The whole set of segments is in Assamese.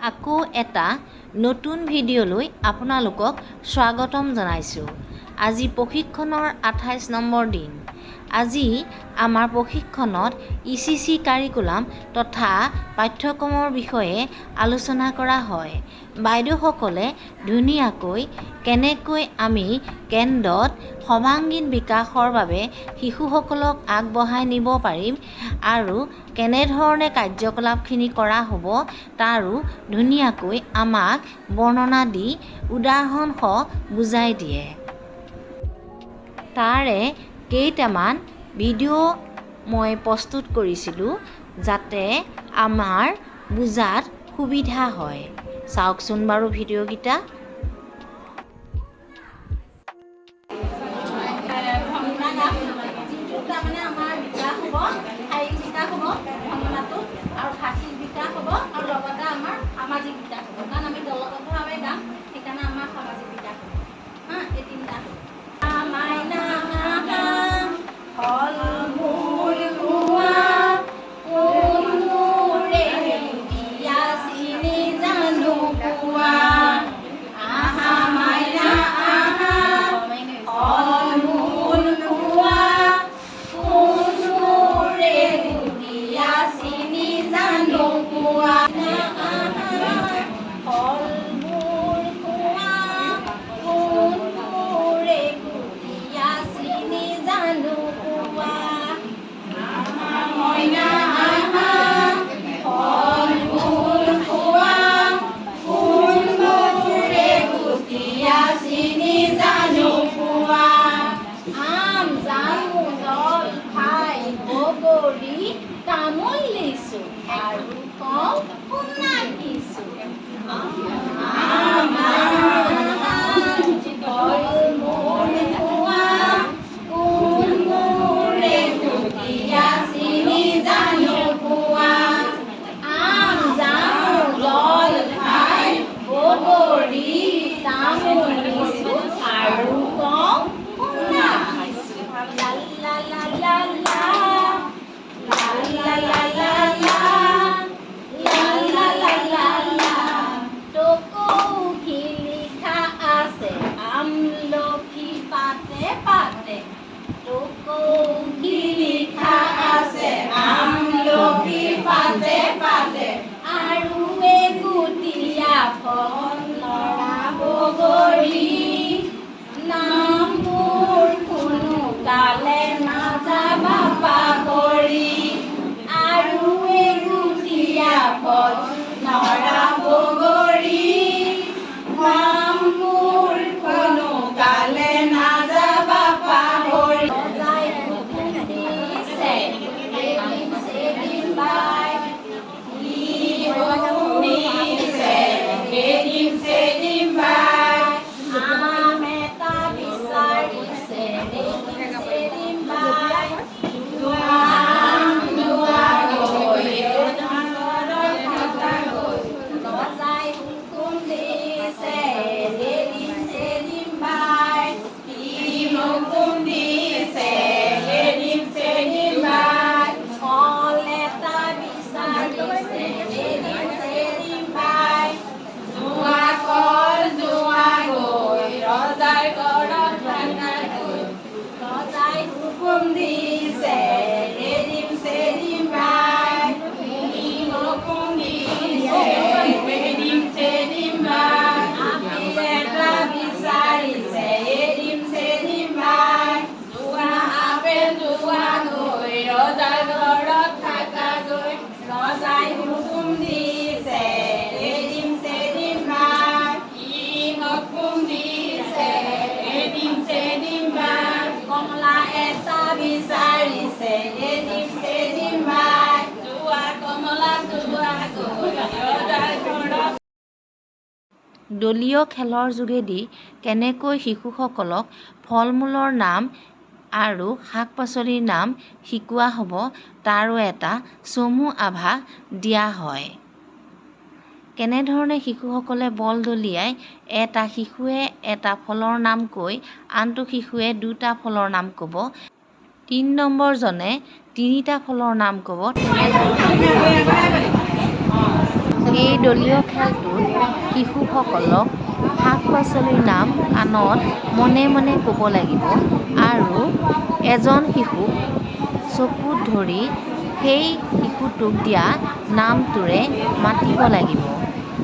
আকৌ এটা নতুন ভিডিঅ'লৈ আপোনালোকক স্বাগতম জনাইছোঁ। আজি প্ৰশিক্ষণৰ 28 নম্বৰ দিন। আজি আমাৰ প্ৰশিক্ষণত ECC কাৰিকুলাম তথা পাঠ্যক্ৰমৰ বিষয়ে আলোচনা কৰা হয়। বাইদেউসকলে ধুনীয়াকৈ কেনেকৈ আমি কেন্দ্ৰত সৰ্বাংগীন বিকাশৰ বাবে শিশুসকলক আগবঢ়াই নিব পাৰিম আৰু কেনেধৰণে কাৰ্যকলাপখিনি কৰা হ'ব তাৰো ধুনীয়াকৈ আমাক বৰ্ণনা দি উদাহৰণসহ বুজাই দিয়ে। তাৰে কেইটামান ভিডিঅ' মই প্ৰস্তুত কৰিছিলোঁ যাতে আমাৰ বুজাত সুবিধা হয়। চাওকচোন বাৰু ভিডিঅ'কেইটা। তাৰমানে আমাৰ বিকাশ হ'ব, শাৰীৰিক বিকাশ হ'ব ভংগনাটোত, আৰু ভাষিক বিকাশ হ'ব, আৰু লগতে আমাৰ সামাজিক বিকাশ হ'ব। কাৰণ আমি দলগতভাৱে গাম, সেইকাৰণে আমাৰ সামাজিক বিকাশ হ'ব। এই তিনিটা মাইনা ফল মূল খোৱা কোন মোৰে বিয়া চিনি জানো পোৱা। আহা মাইনা আহা ফল মূল খোৱা কোন মোৰে বিয়া চিনি জানো পোৱা। ফল মূল খোৱা কোন মোৰে বিয়া চিনি জানো পোৱা। আহা মইনা আহা ফল মূল খোৱা কোন মোৰে বিয়া চিনি জানো পোৱা। আম জামু জলফাই বগৰী তামোল লিচু আৰু কল শুনা কিছু। আম ফল মূল খোৱা কোন মোৰে বিয়া চিনি জানো পোৱা। আম জামু জলফাই বগৰী তামোল লিচু আৰু কল শুনা কিছু। লা লা লা লা লা লা লা লা লা লা লা লা লা। টকৌহি লিখা আছে আমলখি পাতে পাতে। টকৌহি লিখা আছে আমলখি পাতে পাতে। আৰু এগুটীয়া ফল লৰা বগৰী নামবোৰ কোনো কালে নাযাবা পাহৰি। আৰু এগুটীয়া ফল নৰা বগৰী নামবোৰ কোনো কালে নাযাবা পাহৰি। ৰজাই হুকুম দিছে এদিন সেদিন বাই। হুকুম দিছে এদিন সেদিন বাই। আম এটা বিচাৰিছে এদিন সেদিন বাই। আম লোৱা গৈ ৰজাই হুকুম দিছে এদিন সেদিন বাই। হুকুম দিছে এদিন সেদিন বাই। ফল এটা বিচাৰিছে এদিন সেদিন বাই। যোৱা কল যোৱা গৈ ৰজাৰ ঘৰত থাকাগৈ। ৰজাই হুকুম দিছে এদিন সেদিন বাই। হুকুম দিছে এদিন সেদিন বাই। আপেল এটা বিচাৰিছে এদিন সেদিন বাই। যোৱা আপেল যোৱা গৈ ৰজাৰ ঘৰত থাকাগৈ। ৰজাই হুকুম দিছে এদিন সেদিন বাই। হুকুম দিছে এদিন সেদিন বাই। কমলা এটা বিচাৰিছে এদিন সেদিন বাই। যোৱা কমলা যোৱা গৈ ৰজাৰ ঘৰত। দলীয় খেলৰ যোগেদি কেনেকৈ শিশুসকলক ফল মূলৰ নাম আৰু শাক পাচলিৰ নাম শিকোৱা হ'ব তাৰো এটা চমু আভাস দিয়া হয়। কেনেধৰণে শিশুসকলে বল দলিয়াই এটা শিশুৱে এটা ফলৰ নাম কৈ আনটো শিশুৱে দুটা ফলৰ নাম ক'ব, ৩ নম্বৰজনে ৩টা ফলৰ নাম ক'ব। এই দলীয় খেলটোত শিশুসকলক শাক-পাচলিৰ নাম কাণত মনে মনে ক'ব লাগিব আৰু এজন শিশুক চকুত ধৰি সেই শিশুটোক দিয়া নামটোৰে মাতিব লাগিব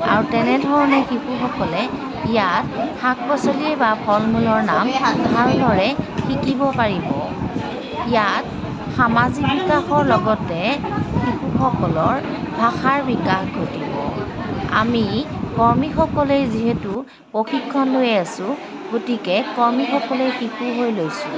আৰু তেনেধৰণে শিশুসকলে ইয়াত শাক-পাচলি বা ফল-মূলৰ নাম ভালদৰে শিকিব পাৰিব। ইয়াত সামাজিক বিকাশৰ লগতে শিশুসকলৰ ভাষাৰ বিকাশ ঘটিব। আমি কৰ্মীসকলে যিহেতু প্ৰশিক্ষণ লৈ আছোঁ, গতিকে কৰ্মীসকলে শিশু হৈ লৈছোঁ।